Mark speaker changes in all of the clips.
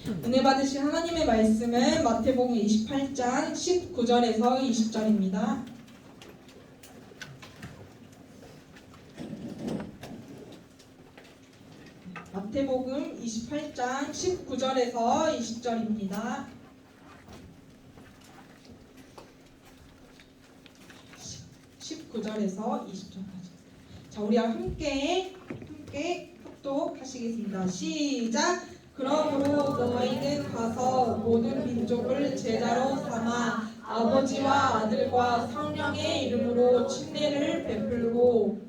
Speaker 1: 은혜 받으신 하나님의 말씀은 마태복음 28장 19절에서 20절입니다. 마태복음 28장 19절에서 20절입니다. 19절에서 20절까지. 자, 우리 함께 합독하시겠습니다. 시작! 그러므로 너희는 가서 모든 민족을 제자로 삼아 아버지와 아들과 성령의 이름으로 침례를 베풀고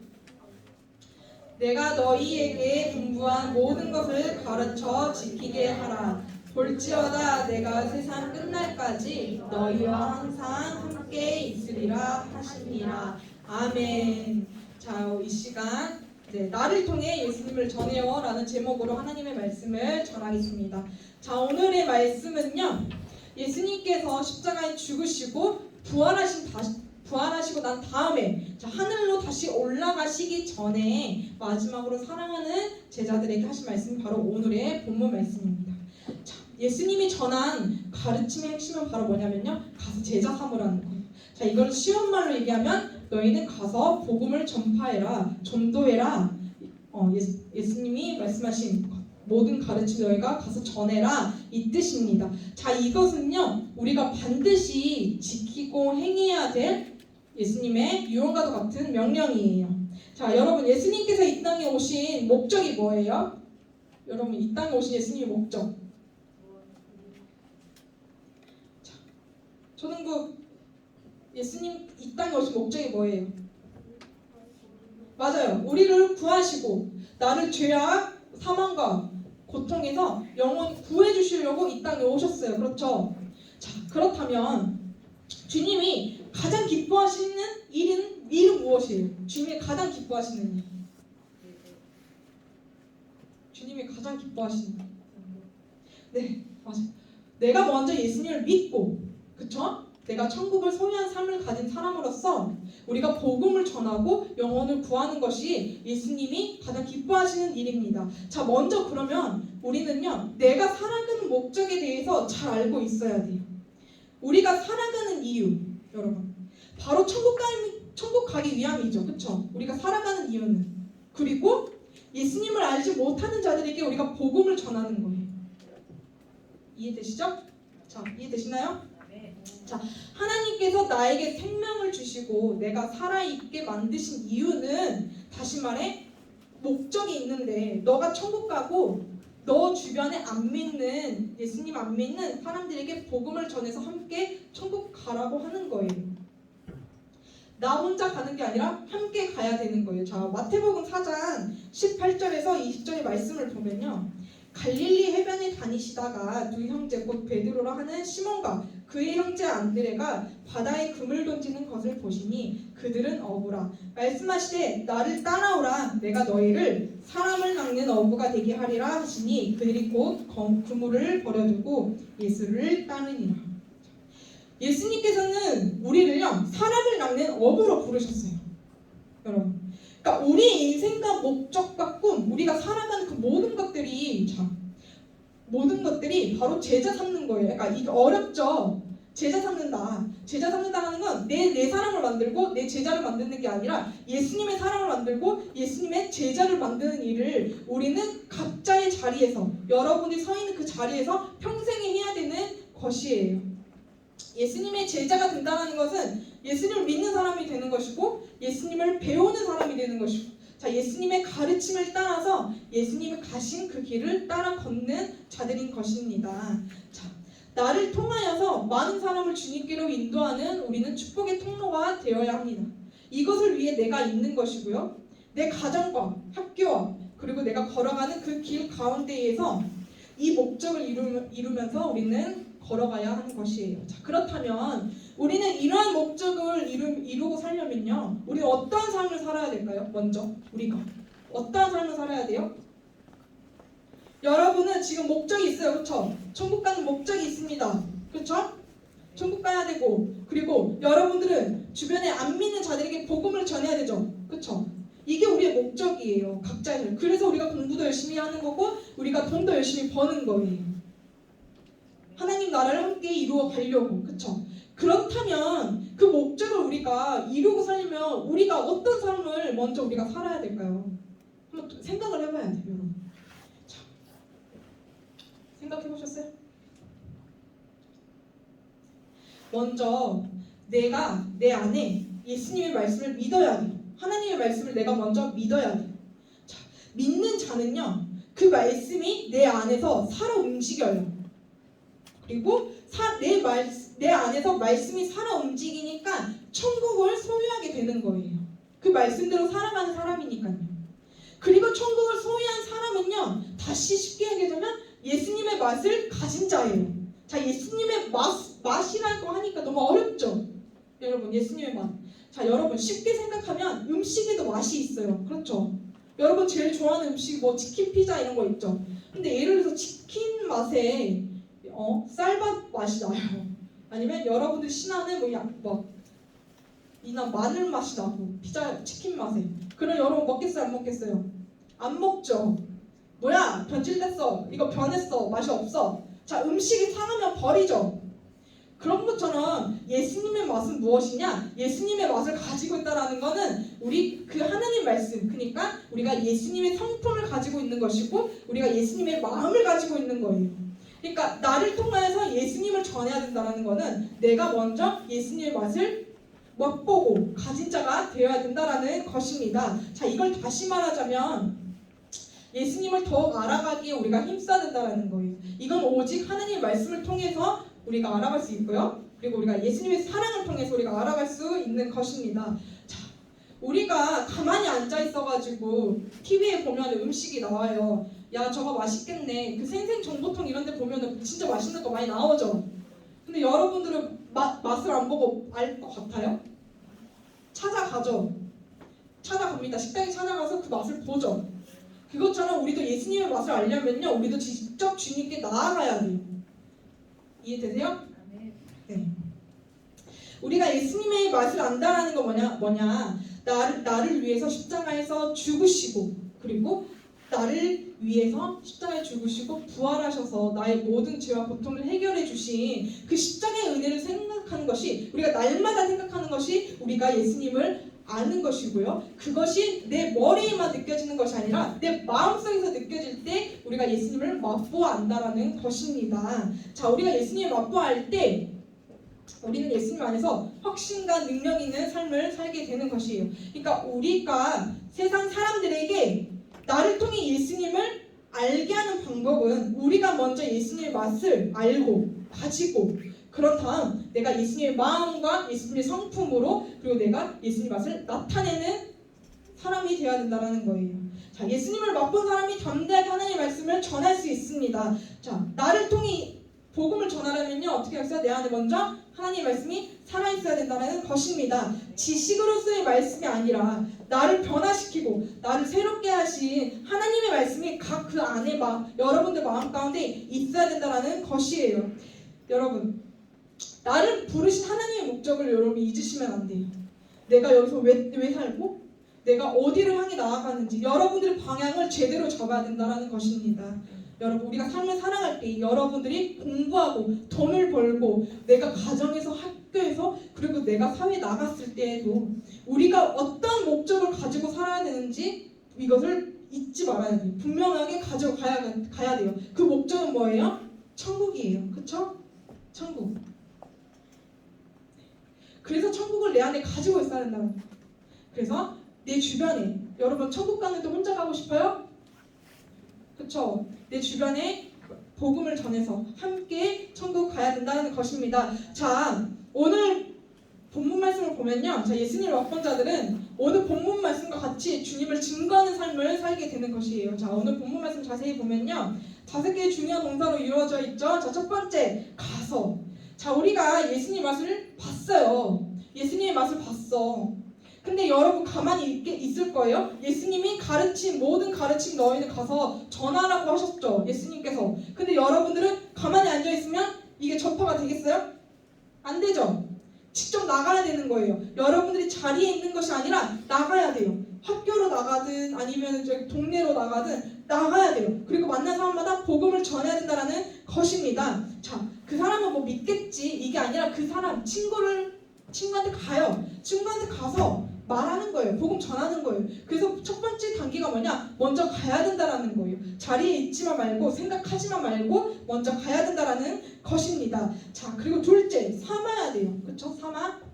Speaker 1: 내가 너희에게 분부한 모든 것을 가르쳐 지키게 하라. 볼지어다 내가 세상 끝날까지 너희와 항상 함께 있으리라 하시니라. 아멘. 자, 이 시간 나를 통해 예수님을 전해요 라는 제목으로 하나님의 말씀을 전하겠습니다. 자, 오늘의 말씀은요, 예수님께서 십자가에 죽으시고 부활하시고 난 다음에 하늘로 다시 올라가시기 전에 마지막으로 사랑하는 제자들에게 하신 말씀이 바로 오늘의 본문 말씀입니다. 자, 예수님이 전한 가르침의 핵심은 바로 뭐냐면요, 가서 제자 삼으라는 거예요. 자, 이걸 쉬운 말로 얘기하면 너희는 가서 복음을 전파해라, 전도해라. 예수님이 말씀하신 모든 가르침 너희가 가서 전해라, 이 뜻입니다. 자, 이것은요, 우리가 반드시 지키고 행해야 될 예수님의 유언과도 같은 명령이에요. 자, 여러분, 예수님께서 이 땅에 오신 목적이 뭐예요? 여러분, 이 땅에 오신 예수님의 목적. 자, 초등부 예수님 이 땅에 오신 목적이 뭐예요? 맞아요. 우리를 구하시고 나를 죄악, 사망과 고통에서 영원히 구해주시려고 이 땅에 오셨어요. 그렇죠? 자, 그렇다면 주님이 가장 기뻐하시는 일은 무엇이에요? 주님이 가장 기뻐하시는 일. 주님이 가장 기뻐하시는 일. 네, 맞아요. 내가 먼저 예수님을 믿고, 그쵸? 내가 천국을 소유한 삶을 가진 사람으로서 우리가 복음을 전하고 영혼을 구하는 것이 예수님이 가장 기뻐하시는 일입니다. 자, 먼저 그러면 우리는요, 내가 살아가는 목적에 대해서 잘 알고 있어야 돼요. 우리가 살아가는 이유, 여러분, 바로 천국 가기 위함이죠. 그쵸? 우리가 살아가는 이유는. 그리고 예수님을 알지 못하는 자들에게 우리가 복음을 전하는 거예요. 이해되시죠? 자, 이해되시나요? 자, 하나님께서 나에게 생명을 주시고 내가 살아있게 만드신 이유는, 다시 말해, 목적이 있는데 너가 천국 가고 너 주변에 안 믿는, 예수님 안 믿는 사람들에게 복음을 전해서 함께 천국 가라고 하는 거예요. 나 혼자 가는 게 아니라 함께 가야 되는 거예요. 자, 마태복음 4장 18절에서 20절의 말씀을 보면요, 갈릴리 해변에 다니시다가 두 형제 곧 베드로라 하는 시몬과 그의 형제 안드레가 바다에 금을 던지는 것을 보시니 그들은 어부라. 말씀하시되 나를 따라오라. 내가 너희를 사람을 낚는 어부가 되게 하리라 하시니 그들이 곧 그물을 버려두고 예수를 따르니라. 예수님께서는 우리를요, 사람을 낚는 어부로 부르셨어요. 여러분, 그러니까 우리의 인생과 목적과 꿈, 우리가 살아가는 그 모든 것들이 바로 제자 삼는 거예요. 그러니까 이게 어렵죠. 제자 삼는다. 제자 삼는다 하는 건 내 사람을 만들고 내 제자를 만드는 게 아니라 예수님의 사람을 만들고 예수님의 제자를 만드는 일을 우리는 각자의 자리에서, 여러분이 서 있는 그 자리에서 평생에 해야 되는 것이에요. 예수님의 제자가 된다는 것은 예수님을 믿는 사람이 되는 것이고 예수님을 배우는 사람이 되는 것이고, 자, 예수님의 가르침을 따라서 예수님이 가신 그 길을 따라 걷는 자들인 것입니다. 자, 나를 통하여서 많은 사람을 주님께로 인도하는 우리는 축복의 통로가 되어야 합니다. 이것을 위해 내가 있는 것이고요, 내 가정과 학교와 그리고 내가 걸어가는 그 길 가운데에서 이 목적을 이루면서 우리는 걸어가야 하는 것이에요. 자, 그렇다면 우리는 이러한 목적을 이루고 살려면요, 우리는 어떠한 삶을 살아야 될까요? 먼저 우리가 어떠한 삶을 살아야 돼요? 여러분은 지금 목적이 있어요. 그렇죠? 천국 가는 목적이 있습니다. 그렇죠? 천국 가야 되고, 그리고 여러분들은 주변에 안 믿는 자들에게 복음을 전해야 되죠. 그렇죠? 이게 우리의 목적이에요. 각자의. 그래서 우리가 공부도 열심히 하는 거고 우리가 돈도 열심히 버는 거예요. 하나님 나라를 함께 이루어 가려고. 그쵸? 그렇다면 그 목적을 우리가 이루고 살려면 우리가 어떤 삶을 먼저 우리가 살아야 될까요? 한번 생각을 해봐야 돼요, 여러분. 자, 생각해보셨어요? 먼저 내가 내 안에 예수님의 말씀을 믿어야 돼요. 하나님의 말씀을 내가 먼저 믿어야 돼요. 자, 믿는 자는요, 그 말씀이 내 안에서 살아 움직여요. 그리고 내 안에서 말씀이 살아 움직이니까 천국을 소유하게 되는 거예요. 그 말씀대로 살아가는 사람이니까요. 그리고 천국을 소유한 사람은요, 다시 쉽게 얘기하자면 예수님의 맛을 가진 자예요. 자, 예수님의 맛이라고 하니까 너무 어렵죠? 여러분, 예수님의 맛. 자, 여러분 쉽게 생각하면 음식에도 맛이 있어요. 그렇죠? 여러분 제일 좋아하는 음식 뭐 치킨, 피자 이런 거 있죠? 근데 예를 들어서 치킨 맛에 쌀밥 맛이 나요. 아니면 여러분들 신하는 이나 마늘 맛이 나고 피자, 치킨 맛에. 그럼 여러분 먹겠어요? 안 먹겠어요? 안 먹죠. 뭐야? 변질됐어. 이거 변했어. 맛이 없어. 자, 음식이 상하면 버리죠. 그런 것처럼 예수님의 맛은 무엇이냐? 예수님의 맛을 가지고 있다는 거는 우리 그 하나님 말씀, 그러니까 우리가 예수님의 성품을 가지고 있는 것이고 우리가 예수님의 마음을 가지고 있는 거예요. 그러니까 나를 통해서 예수님을 전해야 된다는 거는 내가 먼저 예수님의 맛을 맛보고 가진 자가 되어야 된다는 것입니다. 자, 이걸 다시 말하자면 예수님을 더욱 알아가기에 우리가 힘써야 된다는 거예요. 이건 오직 하나님의 말씀을 통해서 우리가 알아갈 수 있고요. 그리고 우리가 예수님의 사랑을 통해서 우리가 알아갈 수 있는 것입니다. 자, 우리가 가만히 앉아 있어가지고 TV에 보면 음식이 나와요. 야, 저거 맛있겠네. 그 생생정보통 이런 데 보면 진짜 맛있는 거 많이 나오죠. 근데 여러분들은 맛을 안 보고 알 것 같아요? 찾아가죠. 찾아갑니다. 식당에 찾아가서 그 맛을 보죠. 그것처럼 우리도 예수님의 맛을 알려면요, 우리도 직접 주님께 나아가야 돼요. 이해되세요? 네. 우리가 예수님의 맛을 안다라는 거 뭐냐? 나를 위해서 십자가에서 죽으시고, 그리고 나를 위해서 십자가에 죽으시고 부활하셔서 나의 모든 죄와 고통을 해결해 주신 그 십자가의 은혜를 생각하는 것이, 우리가 날마다 생각하는 것이 우리가 예수님을 아는 것이고요. 그것이 내 머리에만 느껴지는 것이 아니라 내 마음속에서 느껴질 때 우리가 예수님을 맛보아 안다라는 것입니다. 자, 우리가 예수님을 맛보아할 때 우리는 예수님 안에서 확신과 능력 있는 삶을 살게 되는 것이에요. 그러니까 우리가 세상 사람들에게 나를 통해 예수님을 알게 하는 방법은 우리가 먼저 예수님의 맛을 알고 가지고, 그런 다음 내가 예수님의 마음과 예수님의 성품으로, 그리고 내가 예수님의 맛을 나타내는 사람이 되어야 된다는 거예요. 자, 예수님을 맛본 사람이 담대하게 하나님의 말씀을 전할 수 있습니다. 자, 나를 통해 복음을 전하려면요, 어떻게 해야 내 안에 먼저 하나님의 말씀이 살아있어야 된다는 것입니다. 지식으로서의 말씀이 아니라 나를 변화시키고 나를 새롭게 하신 하나님의 말씀이 각 그 안에 여러분들 마음 가운데 있어야 된다는 것이에요. 여러분, 나를 부르신 하나님의 목적을 여러분 잊으시면 안 돼요. 내가 여기서 왜 살고 내가 어디를 향해 나아가는지 여러분들의 방향을 제대로 잡아야 된다는 것입니다. 여러분, 우리가 삶을 살아갈 때 여러분들이 공부하고 돈을 벌고 내가 가정에서, 학교에서, 그리고 내가 사회에 나갔을 때에도 우리가 어떤 목적을 가지고 살아야 되는지 이것을 잊지 말아야 돼요. 분명하게 가지고 가야 돼요. 그 목적은 뭐예요? 천국이에요. 그쵸? 천국. 그래서 천국을 내 안에 가지고 있어야 된다는 거예요. 그래서 내 주변에, 여러분 천국 가는데 혼자 가고 싶어요? 그쵸? 내 주변에 복음을 전해서 함께 천국 가야 된다는 것입니다. 자, 오늘 본문 말씀을 보면요, 자, 예수님을 맛본 자들은 오늘 본문 말씀과 같이 주님을 증거하는 삶을 살게 되는 것이에요. 자, 오늘 본문 말씀 자세히 보면요, 5개의 중요한 동사로 이루어져 있죠. 자, 첫 번째, 가서. 자, 우리가 예수님 맛을 봤어요. 예수님의 맛을 봤어. 근데 여러분 가만히 있을 거예요? 예수님이 가르친 모든 가르침 너희는 가서 전하라고 하셨죠, 예수님께서. 근데 여러분들은 가만히 앉아있으면 이게 전파가 되겠어요? 안 되죠? 직접 나가야 되는 거예요. 여러분들이 자리에 있는 것이 아니라 나가야 돼요. 학교로 나가든 아니면 저기 동네로 나가든 나가야 돼요. 그리고 만난 사람마다 복음을 전해야 된다라는 것입니다. 자, 그 사람은 뭐 믿겠지 이게 아니라 그 사람 친구한테 가요. 친구한테 가서 말하는 거예요. 복음 전하는 거예요. 그래서 첫 번째 단계가 뭐냐? 먼저 가야 된다라는 거예요. 자리에 있지만 말고 생각하지만 말고 먼저 가야 된다라는 것입니다. 자, 그리고 둘째, 삼아야 돼요. 그렇죠? 삼아.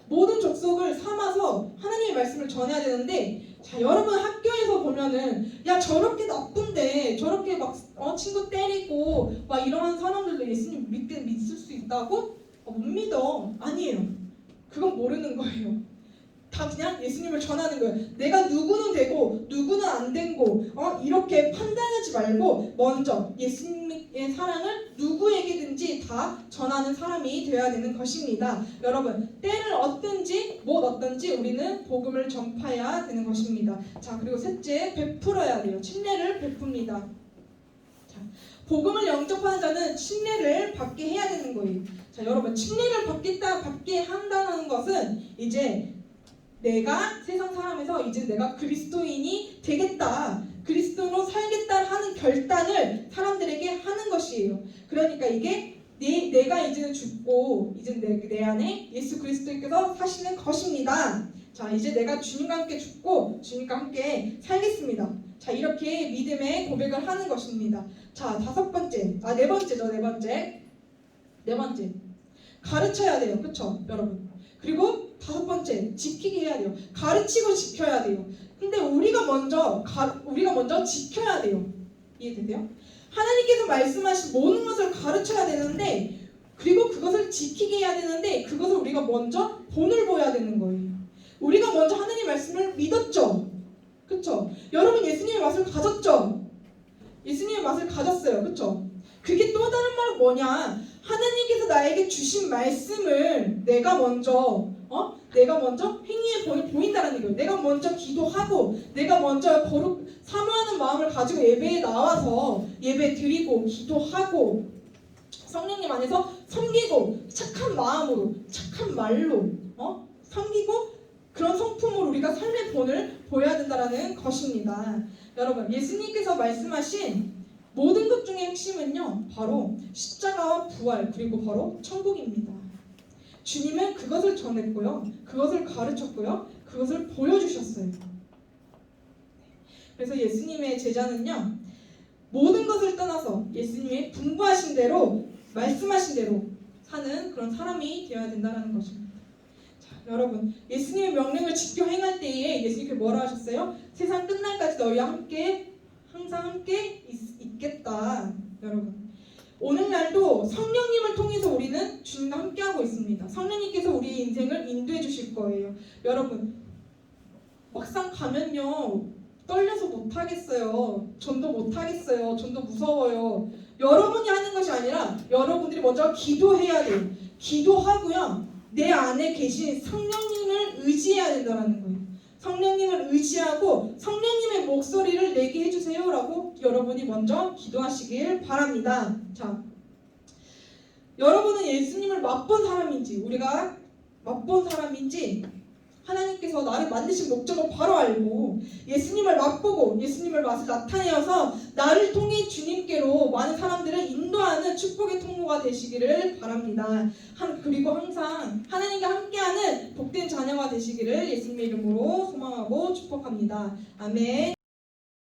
Speaker 1: 모든 족속을 삼아서 하나님의 말씀을 전해야 되는데, 자, 여러분 학교에서 보면은 야 저렇게 나쁜데 저렇게 막 친구 때리고 막 이러한 사람들도 예수님 믿을 수 있다고? 못 믿어. 아니에요. 그건 모르는 거예요. 다 그냥 예수님을 전하는 거예요. 내가 누구는 되고 누구는 안 되고 이렇게 판단하지 말고 먼저 예수님의 사랑을 누구에게든지 다 전하는 사람이 되어야 되는 것입니다. 여러분 때를 얻든지 못 얻든지 우리는 복음을 전파해야 되는 것입니다. 자, 그리고 셋째, 베풀어야 돼요. 침례를 베풉니다. 자, 복음을 영접하는 자는 침례를 받게 해야 되는 거예요. 자, 여러분 침례를 받게 한다는 것은 이제 내가 세상 사람에서 이제 내가 그리스도인이 되겠다, 그리스도로 살겠다 하는 결단을 사람들에게 하는 것이에요. 그러니까 이게 내가 이제는 죽고 이제 내 안에 예수 그리스도께서 사시는 것입니다. 자, 이제 내가 주님과 함께 죽고 주님과 함께 살겠습니다. 자, 이렇게 믿음의 고백을 하는 것입니다. 자, 네 번째 가르쳐야 돼요. 그렇죠, 여러분? 그리고 다섯 번째, 지키게 해야 돼요. 가르치고 지켜야 돼요. 근데 우리가 먼저 지켜야 돼요. 이해되세요? 하나님께서 말씀하신 모든 것을 가르쳐야 되는데, 그리고 그것을 지키게 해야 되는데, 그것을 우리가 먼저 본을 보여야 되는 거예요. 우리가 먼저 하나님 말씀을 믿었죠. 그렇죠? 여러분 예수님의 맛을 가졌죠. 예수님의 맛을 가졌어요. 그렇죠? 그게 또 다른 말은 뭐냐? 하나님께서 나에게 주신 말씀을 내가 먼저 행위의 본을 보인다는 거예요. 내가 먼저 기도하고 내가 먼저 사모하는 마음을 가지고 예배에 나와서 예배 드리고 기도하고 성령님 안에서 섬기고 착한 마음으로 착한 말로 섬기고 그런 성품으로 우리가 삶의 본을 보여야 된다는 것입니다. 여러분 예수님께서 말씀하신 모든 것 중에 핵심은요 바로 십자가와 부활 그리고 바로 천국입니다. 주님은 그것을 전했고요, 그것을 가르쳤고요, 그것을 보여주셨어요. 그래서 예수님의 제자는요 모든 것을 떠나서 예수님의 분부하신 대로 말씀하신 대로 사는 그런 사람이 되어야 된다는 것입니다. 자, 여러분 예수님의 명령을 지켜 행할 때에 예수님께서 뭐라 하셨어요? 세상 끝날까지 너희와 함께 항상 함께 있겠다. 여러분 오늘날도 성령님을 통해서 우리는 주님과 함께하고 있습니다. 성령님께서 우리의 인생을 인도해 주실 거예요. 여러분 막상 가면요 떨려서 못하겠어요. 전도 못하겠어요. 전도 무서워요. 여러분이 하는 것이 아니라 여러분들이 먼저 기도해야 돼요. 기도하고요 내 안에 계신 성령님을 의지해야 된다는 거예요. 성령님을 의지하고 성령님의 목소리를 내게 해주세요 라고 여러분이 먼저 기도하시길 바랍니다. 자, 여러분은 예수님을 맛본 사람인지 우리가 맛본 사람인지 하나님께서 나를 만드신 목적을 바로 알고 예수님을 맛보고 예수님의 맛을 나타내어서 나를 통해 주님께로 많은 사람들을 인도하는 축복의 통로가 되시기를 바랍니다. 그리고 항상 하나님과 함께하는 복된 자녀가 되시기를 예수님의 이름으로 소망하고 축복합니다. 아멘.